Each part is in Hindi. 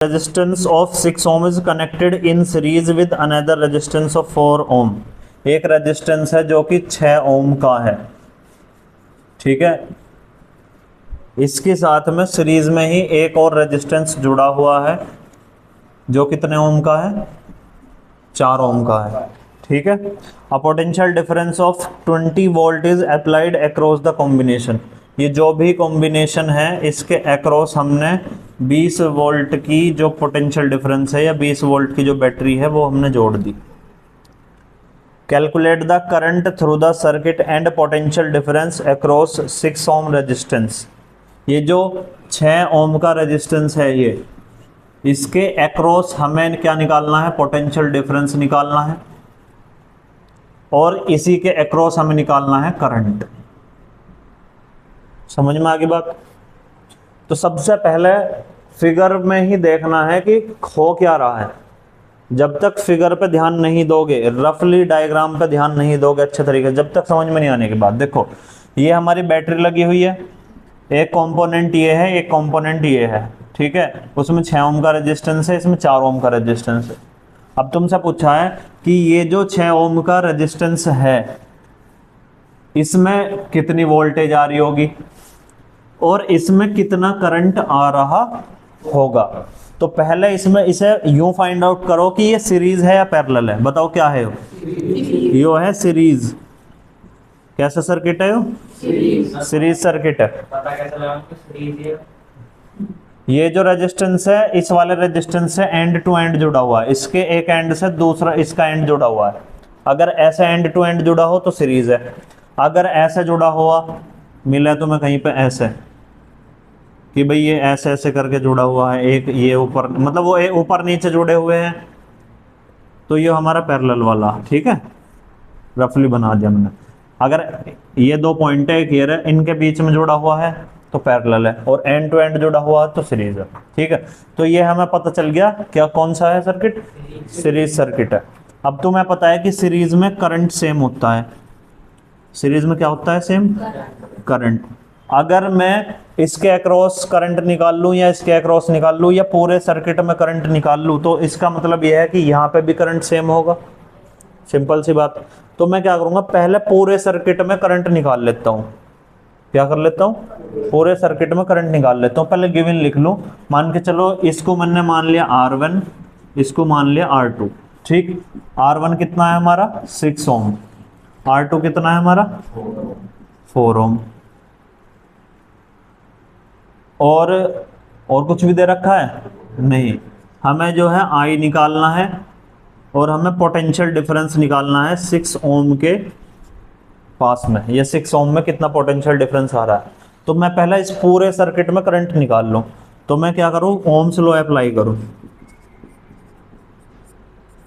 Resistance of 6 ohm is connected in series with another resistance of 4 ohm। एक रेजिस्टेंस है जो कि 6 ohm का है, ठीक है, इसके साथ में सीरीज में ही एक और रेजिस्टेंस जुड़ा हुआ है जो कितने ओम का है, 4 ओम का है, ठीक है। A potential difference of 20 volt is applied across the combination. ये जो भी कॉम्बिनेशन है इसके अक्रॉस हमने 20 वोल्ट की जो पोटेंशियल डिफरेंस है या 20 वोल्ट की जो बैटरी है वो हमने जोड़ दी। Calculate the current through the circuit and potential difference across 6 ohm resistance. ये जो 6 ओम का रेजिस्टेंस है ये, इसके अक्रॉस हमें क्या निकालना है, पोटेंशियल डिफरेंस निकालना है, और इसी के अक्रॉस हमें निकालना है करंट। समझ में आ गई बात? तो सबसे पहले फिगर में ही देखना है कि हो क्या रहा है। जब तक फिगर पे ध्यान नहीं दोगे, रफली डायग्राम पे ध्यान नहीं दोगे अच्छे तरीके से, जब तक समझ में नहीं आने के बाद, देखो ये हमारी बैटरी लगी हुई है, एक कंपोनेंट ये है, एक कंपोनेंट ये है, ठीक है, उसमें 6 ओम का रेजिस्टेंस है, इसमें 4 ओम का रेजिस्टेंस है। अब तुमसे पूछा है कि ये जो 6 ओम का रेजिस्टेंस है इसमें कितनी वोल्टेज आ रही होगी और इसमें कितना करंट आ रहा होगा। तो पहले इसमें इसे यूं फाइंड आउट करो कि ये सीरीज है या पैरेलल है। बताओ क्या है यो है सीरीज। कैसा सर्किट है यो? सीरीज सर्किट है। पता कैसे लगाऊंगा सीरीज है? ये जो रेजिस्टेंस है इस वाले रेजिस्टेंस से एंड टू एंड जुड़ा हुआ है, इसके एक एंड से दूसरा इसका एंड जुड़ा हुआ है। अगर ऐसे एंड टू एंड जुड़ा हो तो सीरीज है। अगर ऐसे जुड़ा हुआ मिला तुम्हें कहीं पे ऐसे कि भाई ये ऐसे ऐसे करके जुड़ा हुआ है, एक ये ऊपर, मतलब वो ऊपर नीचे जुड़े हुए हैं, तो ये हमारा पैरेलल वाला, ठीक है, रफली बना दिया हमने। अगर ये दो पॉइंट है, एक ये है, इनके बीच में जुड़ा हुआ है तो पैरेलल है, और एंड टू एंड जुड़ा हुआ है तो सीरीज है, ठीक है। तो ये हमें पता चल गया क्या कौन सा है सर्किट, सीरीज सर्किट है। अब तुम्हें पता है कि सीरीज में करंट सेम होता है। सीरीज में क्या होता है? Same current. अगर मैं इसके अक्रॉस करंट निकाल लूं या इसके अक्रॉस निकाल लूं या पूरे सर्किट में करंट निकाल लूं तो इसका मतलब यह है कि यहाँ पे भी करंट सेम होगा। सिंपल सी बात। तो मैं क्या करूंगा, पहले पूरे सर्किट में करंट निकाल लेता हूँ। क्या कर लेता हूँ? पूरे सर्किट में करंट निकाल लेता हूँ। पहले गिवन लिख लूँ। मान के चलो इसको मैंने मान लिया R1, इसको मान लिया R2, ठीक। R1 कितना है हमारा? 6 ओम। R2 कितना है हमारा? 4 ओम। और कुछ भी दे रखा है? नहीं। हमें जो है I निकालना है और हमें पोटेंशियल डिफरेंस निकालना है 6 ओम के पास में। ये 6 ओम में कितना पोटेंशियल डिफरेंस आ रहा है। तो मैं पहले इस पूरे सर्किट में करंट निकाल लूं। तो मैं क्या करूं, ओम्स लॉ अप्लाई करूं,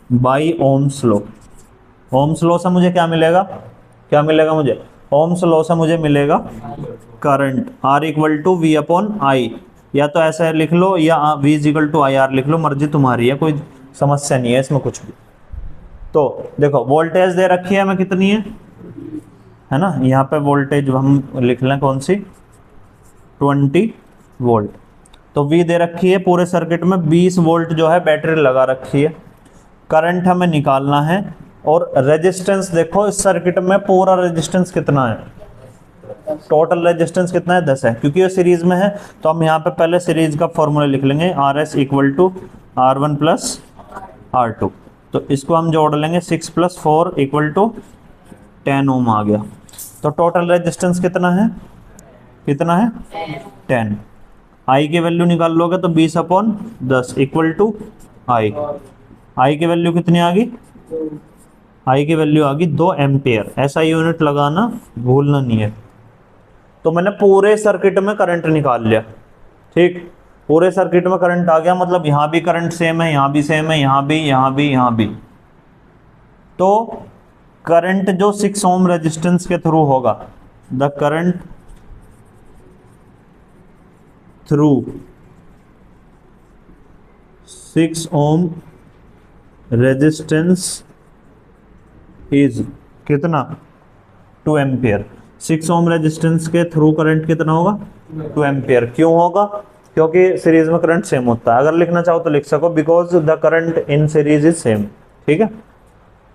by Ohm's law. Ohm's law से मुझे क्या मिलेगा? क्या मिलेगा मुझे? ओम्स लॉ से मुझे मिलेगा current R equal to V upon I। या तो ऐसा लिख लो या V इक्वल टू IR लिख लो, मर्जी तुम्हारी है, कोई समस्या नहीं है इसमें कुछ भी। तो देखो वोल्टेज दे रखी है हमें कितनी है ना, यहाँ पे वोल्टेज हम लिख लें कौन सी, 20 वोल्ट। तो V दे रखी है, पूरे सर्किट में 20 वोल्ट जो है बैटरी लगा रखी है। करंट हमें निकालना है और रेजिस्टेंस देखो इस सर्किट में पूरा रेजिस्टेंस कितना है, टोटल रेजिस्टेंस कितना है? 10 है। क्योंकि ये सीरीज में है तो हम यहाँ पे पहले सीरीज का फॉर्मूला लिख लेंगे, RS equal to R1 plus R2। तो इसको हम जोड़ लेंगे, 6 + 4 इक्वल टू 10 ओम आ गया। तो टोटल रेजिस्टेंस कितना है? कितना है? 10। I की वैल्यू निकाल लोगे तो 20/10 इक्वल टू I की वैल्यू कितनी आ गई? I की वैल्यू आ गई 2 एम्पियर। ऐसा यूनिट लगाना भूलना नहीं है। तो मैंने पूरे सर्किट में करंट निकाल लिया, ठीक। पूरे सर्किट में करंट आ गया, मतलब यहाँ भी करंट सेम है, यहाँ भी सेम है, यहाँ भी, यहाँ भी, यहाँ भी। तो करंट जो 6 ओम रेजिस्टेंस के थ्रू होगा, the current through 6 ohm resistance is कितना? 2 एम्पियर। 6 ओम रेजिस्टेंस के थ्रू करंट कितना होगा? 2 एम्पियर। क्यों होगा? क्योंकि सीरीज में करंट सेम होता है। अगर लिखना चाहो तो लिख सको because the current in series is same. ठीक है,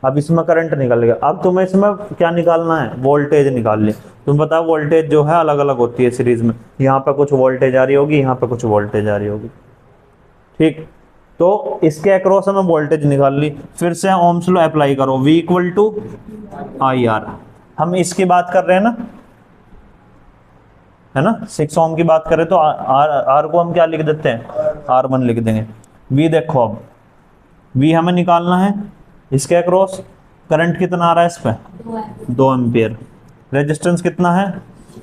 अब इसमें करंट निकल गया। अब तुम्हें इसमें क्या निकालना है, वोल्टेज निकाल ली। तुम बताओ वोल्टेज जो है अलग अलग होती है सीरीज में, यहाँ पे कुछ वोल्टेज आ रही होगी, यहाँ पे कुछ वोल्टेज आ रही होगी। ठीक, तो इसके अक्रॉस हमें वोल्टेज निकाल ली। फिर से ओम्स लॉ अप्लाई करो, V equal to I R. हम इसकी बात कर रहे हैं ना, है ना, 6 ओम की बात करें तो आर को हम क्या लिख देते हैं, R1 लिख देंगे। V देखो, अब V हमें निकालना है, इसके अक्रॉस करंट कितना आ रहा है इस पे, 2 एम्पियर। रेजिस्टेंस कितना है,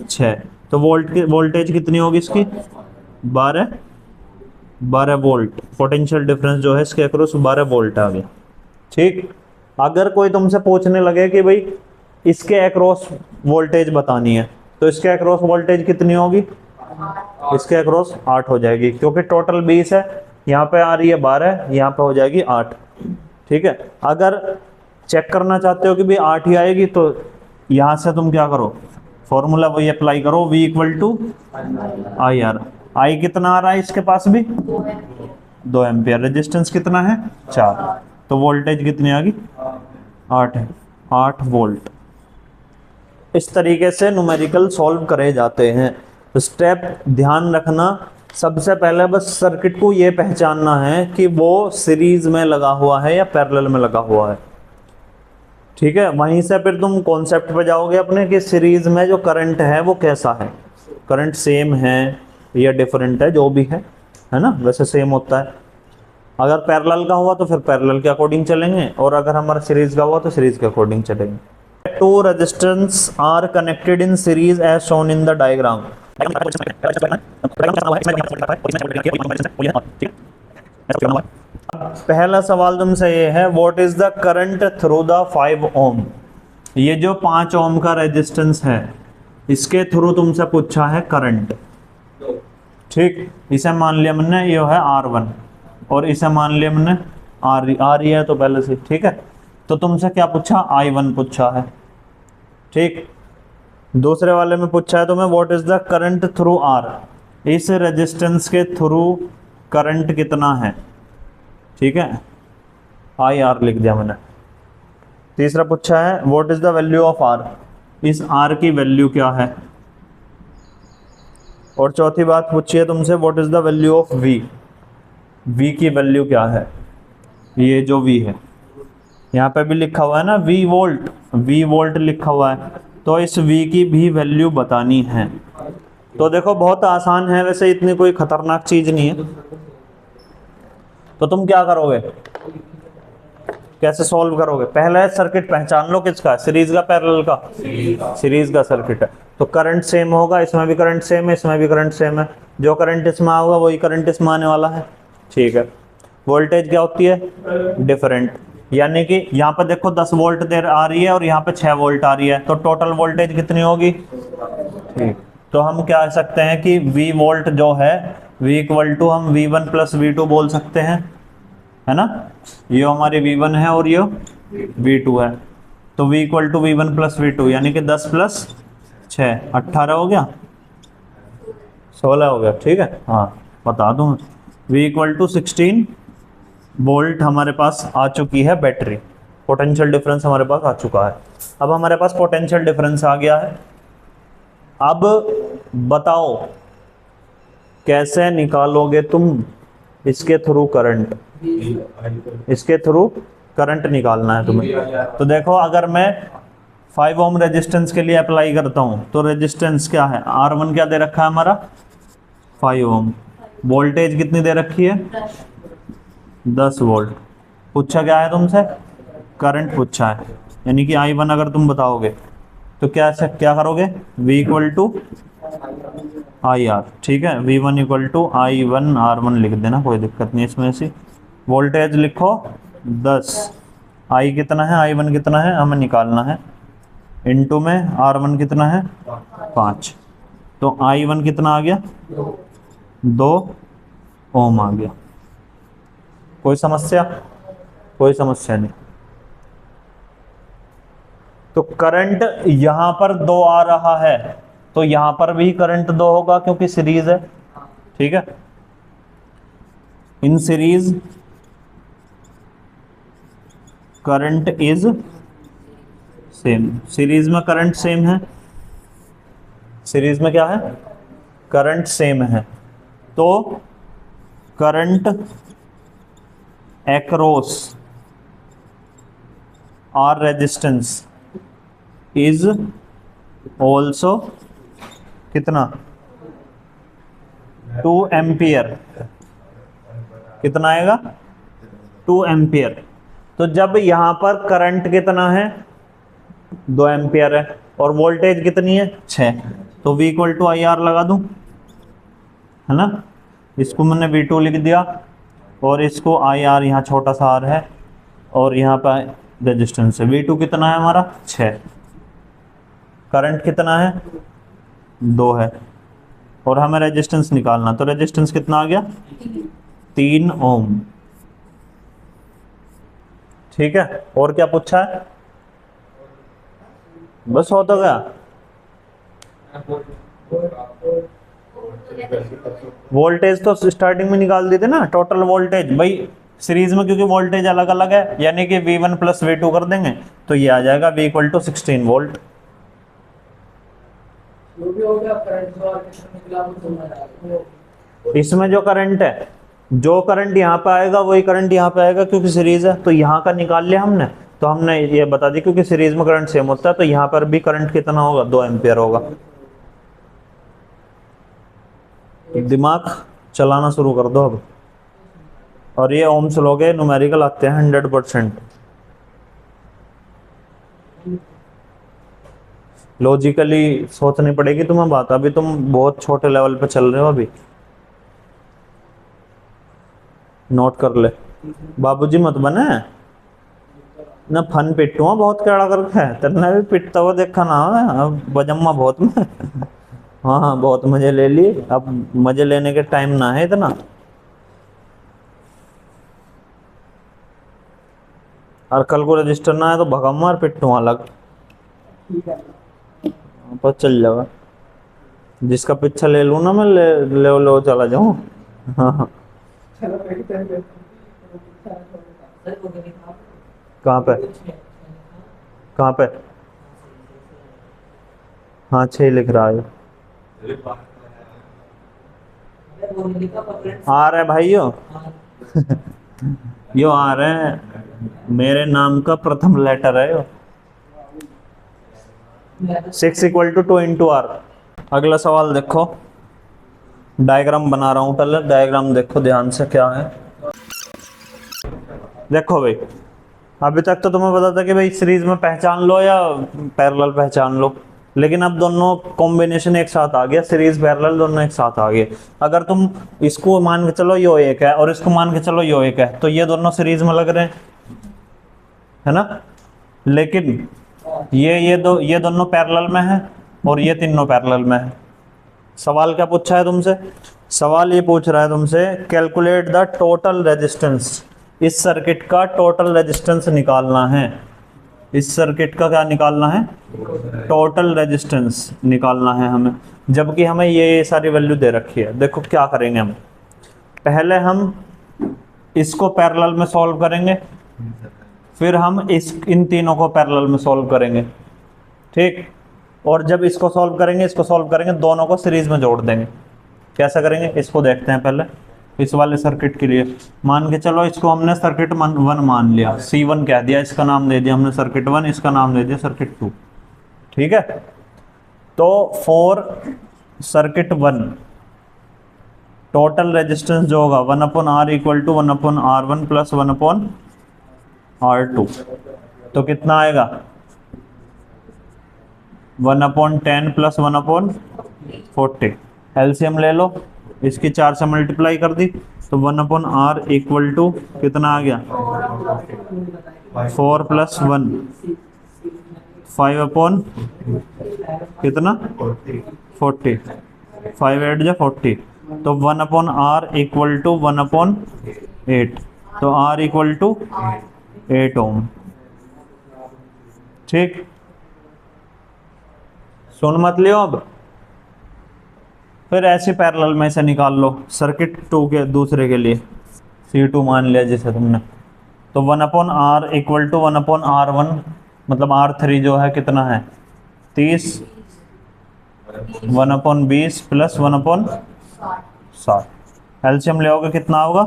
6। तो वोल्टेज कितनी होगी इसकी, 12 वोल्ट। पोटेंशियल डिफरेंस जो है इसके अक्रॉस 12 वोल्ट आ गया। ठीक, अगर कोई तुमसे पूछने लगे कि भाई इसके अक्रॉस वोल्टेज बतानी है, तो इसके अक्रॉस वोल्टेज कितनी होगी, इसके अक्रॉस 8 हो जाएगी, क्योंकि टोटल 20 है, यहाँ पे आ रही है 12, यहाँ पे हो जाएगी 8। ठीक है, अगर चेक करना चाहते हो कि भाई 8 ही आएगी, तो यहाँ से तुम क्या करो, फॉर्मूला वही अप्लाई करो, V equal to I R. I कितना आ रहा है इसके पास भी, 2 एम्पियर। रेजिस्टेंस कितना है, 4। तो वोल्टेज कितनी आ गई, 8 है, 8 वोल्ट। इस तरीके से न्यूमेरिकल सॉल्व करे जाते हैं। तो स्टेप ध्यान रखना, सबसे पहले बस सर्किट को ये पहचानना है कि वो सीरीज में लगा हुआ है या पैरेलल में लगा हुआ है। ठीक है, वहीं से फिर तुम कॉन्सेप्ट पे जाओगे अपने कि सीरीज में जो करंट है वो कैसा है, करंट सेम है या डिफरेंट है, जो भी है ना, वैसे सेम होता है। अगर पैरेलल का हुआ तो फिर पैरेलल के अकॉर्डिंग चलेंगे, और अगर हमारा सीरीज का हुआ तो सीरीज के अकॉर्डिंग चलेंगे। Two resistors are connected in series as shown in the diagram. पहला सवाल तुमसे ये है, what is the current through the 5 ओम। ये जो 5 ओम का रेजिस्टेंस है, इसके थ्रू तुमसे पूछा है करंट। ठीक, इसे मान लिया हमने ये है R1, और इसे मान लिया हमने R है तो पहले से। ठीक है, तो तुमसे क्या पूछा, I1 पूछा है। ठीक, दूसरे वाले में पूछा है तुम्हें what is the current through R, इस रेजिस्टेंस के थ्रू करंट कितना है। ठीक है, IR लिख दिया मैंने। तीसरा पूछा है what is the value of R, इस R की वैल्यू क्या है। और चौथी बात पूछी है तुमसे what is the value of V, V की वैल्यू क्या है। ये जो V है, यहाँ पे भी लिखा हुआ है ना V वोल्ट लिखा हुआ है, तो इस V की भी वैल्यू बतानी है। तो देखो बहुत आसान है, वैसे इतनी कोई खतरनाक चीज नहीं है। तो तुम क्या करोगे, कैसे सॉल्व करोगे, पहले सर्किट पहचान लो किसका, सीरीज का पैरेलल का, सीरीज का सर्किट है। तो करंट सेम होगा, इसमें भी करंट सेम है, इसमें भी करंट सेम है, जो करंट इसमें होगा वही करंट इसमें आने वाला है। ठीक है, वोल्टेज क्या होती है, डिफरेंट, यानी कि यहाँ पे देखो 10 वोल्ट देर आ रही है और यहाँ पे 6 वोल्ट आ रही है, तो टोटल वोल्टेज कितनी होगी। ठीक, तो हम क्या कह सकते हैं कि V वोल्ट जो है, V इक्वल टू हम V1 प्लस V2 बोल सकते हैं, है ना। ये हमारी V1 है और ये V2 है, तो V equal to V1 plus V2, यानी कि 10 प्लस 6 18 हो गया, 16 हो गया। ठीक है, हाँ बता दूँ, V इक्वल टू 16 वोल्ट हमारे पास आ चुकी है बैटरी, पोटेंशियल डिफरेंस हमारे पास आ चुका है। अब हमारे पास पोटेंशियल डिफरेंस आ गया है। अब बताओ कैसे निकालोगे तुम इसके थ्रू करंट, इसके थ्रू करंट निकालना है तुम्हें। तो देखो अगर मैं 5 ओम रेजिस्टेंस के लिए अप्लाई करता हूं, तो रेजिस्टेंस क्या है, R1 क्या दे रखा है हमारा 5 ओम, वोल्टेज कितनी दे रखी है 10 वोल्ट। पूछा क्या है तुमसे, करंट पूछा है, यानी कि I1 अगर तुम बताओगे तो क्या करोगे, V equal to I R. ठीक है, V1 equal to I1 R1 लिख देना, कोई दिक्कत नहीं इसमें से। वोल्टेज लिखो 10, I कितना है, I1 कितना है हमें निकालना है, इनटू में R1 कितना है 5, तो I1 कितना आ गया 2 ओम आ गया। कोई समस्या, कोई समस्या नहीं। तो करंट यहां पर 2 आ रहा है, तो यहां पर भी करंट 2 होगा क्योंकि सीरीज है। ठीक है, in series current is same. Series में करंट सेम है, सीरीज में क्या है, करंट सेम है, तो current across R resistance is also कितना 2 एम्पियर। कितना आएगा 2 एम्पियर। तो जब यहां पर करंट कितना है 2 एम्पियर है और वोल्टेज कितनी है 6, तो V equal to I R लगा दूं, है ना। इसको मैंने V2 लिख दिया और इसको आई आर, यहाँ छोटा सा आर है और यहाँ पर रेजिस्टेंस है। V2 कितना है हमारा 6, करंट कितना है 2 है और हमें रेजिस्टेंस निकालना, तो रेजिस्टेंस कितना आ गया 3 ओम। ठीक है, और क्या पूछा है, बस हो तो गया। वोल्टेज तो स्टार्टिंग में निकाल दी थी ना, टोटल वोल्टेज भाई सीरीज में, क्योंकि वोल्टेज अलग अलग है, यानी कि V1 प्लस V2 कर देंगे तो ये आ जाएगा V इक्वल टू 16 वोल्ट। इसमें जो करंट है, जो करंट यहाँ पे आएगा वही करंट यहाँ पे आएगा, क्योंकि सीरीज है तो यहाँ का निकाल लिया हमने, तो हमने ये बता दी क्योंकि सीरीज में करंट सेम होता है, तो यहाँ पर भी करंट कितना होगा 2 एम्पियर होगा। दिमाग चलाना शुरू कर दो अब। और ये ओम्स लॉ के न्यूमेरिकल आते हैं 100%। लॉजिकली सोचनी पड़ेगी तुम्हें बात, अभी तुम बहुत छोटे लेवल पे चल रहे हो अभी। नोट कर ले, बाबूजी मत बने ना, फन पिट्टू बहुत केड़ा करके है, तेरे भी पिटता हुआ देखा ना अब बजम्मा बहुत में। हाँ हाँ बहुत मजे ले लिए, अब मजे लेने के टाइम ना है इतना। और कल को रजिस्टर ना है तो भगम मार पिट्टू अलग पर चल जाएगा। जिसका पीछा ले लूँ ना मैं, ले चला जाऊँ। हाँ हाँ कहाँ पे, कहाँ पे, हाँ 6 लिख रहा है, आ रहा है भाई यो आ रहे हैं, मेरे नाम का प्रथम लेटर है यो। 6 इक्वल टू 2 इंटू आर। अगला सवाल देखो, डायग्राम बना रहा हूं, पहले डायग्राम देखो ध्यान से क्या है। देखो भाई अभी तक तो तुम्हें पता था कि भाई सीरीज में पहचान लो या पैरेलल पहचान लो, लेकिन अब दोनों कॉम्बिनेशन एक साथ आ गया, सीरीज पैरेलल दोनों एक साथ आ गए। अगर तुम इसको मान के चलो यो एक है और इसको मान के चलो यो एक है, तो ये दोनों सीरीज में लग रहे हैं, है ना। लेकिन ये दोनों पैरेलल में है और ये तीनों पैरेलल में है। सवाल क्या पूछा है तुमसे, सवाल ये पूछ रहा है तुमसे कैलकुलेट द टोटल रेजिस्टेंस। इस सर्किट का टोटल रेजिस्टेंस निकालना है। इस सर्किट का क्या निकालना है, टोटल रेजिस्टेंस निकालना है हमें, जबकि हमें ये सारी वैल्यू दे रखी है। देखो क्या करेंगे हम, पहले हम इसको पैरेलल में सॉल्व करेंगे, फिर हम इन तीनों को पैरेलल में सॉल्व करेंगे, ठीक। और जब इसको सॉल्व करेंगे दोनों को सीरीज में जोड़ देंगे। कैसा करेंगे इसको देखते हैं पहले। इस वाले सर्किट के लिए मान के चलो इसको हमने सर्किट 1 मान लिया, C1 कह दिया, इसका नाम दे दिया हमने सर्किट 1, इसका नाम दे दिया सर्किट 2, ठीक है। तो फॉर सर्किट 1 टोटल रेजिस्टेंस जो होगा 1/R equal to 1/R1 plus 1/R2, तो कितना आएगा 1/10 प्लस 1/40। एलसीएम ले लो, इसकी 4 से मल्टीप्लाई कर दी तो 1/R इक्वल टू कितना आ गया 4 प्लस 1 5 कितना 40, 5 8 जा 40, तो 1/R इक्वल टू 1/8, तो R इक्वल टू 8 ओम, ठीक। सुन मत लियो अब, फिर ऐसे पैरेलल में से निकाल लो सर्किट 2 के दूसरे के लिए। C2 मान लिया जैसे तुमने, तो 1/r इक्वल टू 1/r1, मतलब R3 जो है कितना है 30, 1/20 प्लस 1/60, एलसीएम ले आओगे कितना होगा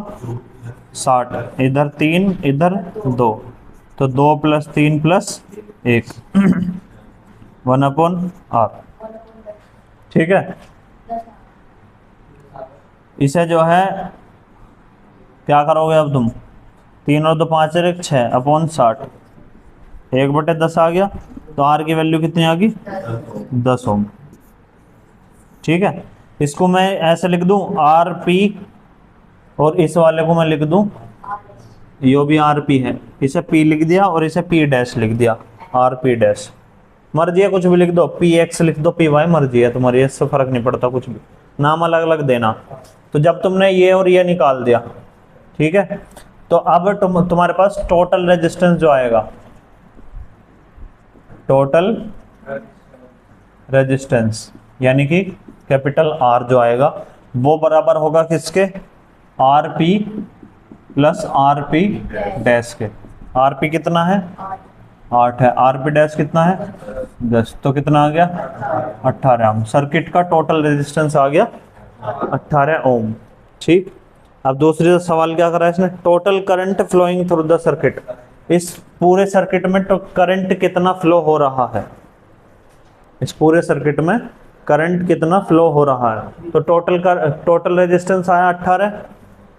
60, इधर 3 इधर 2, तो 2 + 3 + 1 1/r। ठीक है, इसे जो है क्या करोगे अब तुम, 3 और 2 5 और 1 6 अपॉन 60, 1/10 आ गया, तो आर की वैल्यू कितनी आ गई 10 ओम। ठीक है, इसको मैं ऐसे लिख दूं आर पी, और इस वाले को मैं लिख दूं, यो भी आर पी है, इसे पी लिख दिया और इसे पी डैश लिख दिया, आर पी डैश, मर्जी है कुछ भी लिख दो, पी एक्स लिख दो, पी वाई, मर्जी है तुम्हारी, इससे फर्क नहीं पड़ता, कुछ भी नाम अलग अलग देना। तो जब तुमने ये और ये निकाल दिया, ठीक है, तो अब तुम्हारे पास टोटल रेजिस्टेंस जो आएगा, टोटल रेजिस्टेंस यानी कि कैपिटल आर जो आएगा, वो बराबर होगा किसके, R P plus R P dash के। आर पी कितना है 8 है, आर पी डैश कितना है 10, तो कितना आ गया 18 ओम। सर्किट का टोटल रेजिस्टेंस आ गया 18 ओम। ठीक, अब दूसरी सवाल क्या करा है इसने, total current flowing through the circuit, इस पूरे सर्किट में तो करंट कितना फ्लो हो रहा है, इस पूरे सर्किट में करंट कितना फ्लो हो रहा है, तो टोटल रेजिस्टेंस आया 18,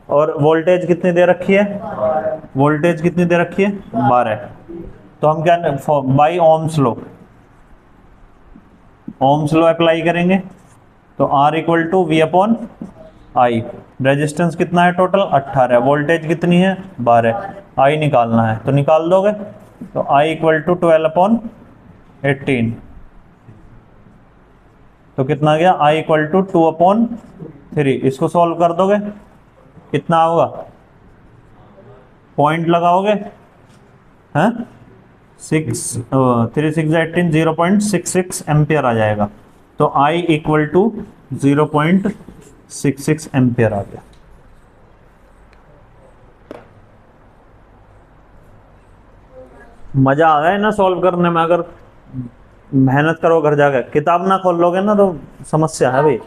और वोल्टेज कितनी दे रखी है, वोल्टेज कितनी दे रखी है 12, तो हम क्या by Ohm's law, Ohm's law apply करेंगे, तो R equal to V upon I, resistance कितना है टोटल 18, वोल्टेज कितनी है 12, I निकालना है, तो निकाल दोगे, तो I इक्वल टू 12/18, तो कितना आ गया I इक्वल टू 2/3, इसको सॉल्व कर दोगे कितना होगा, पॉइंट लगाओगे हैं 6 3 6 18 0.66 एम्पियर आ जाएगा, तो I इक्वल टू 0.66 एम्पियर आ गया। मजा आ गया ना सॉल्व करने में, अगर मेहनत करो घर जाकर, किताब ना खोल लोगे ना तो समस्या है भाई।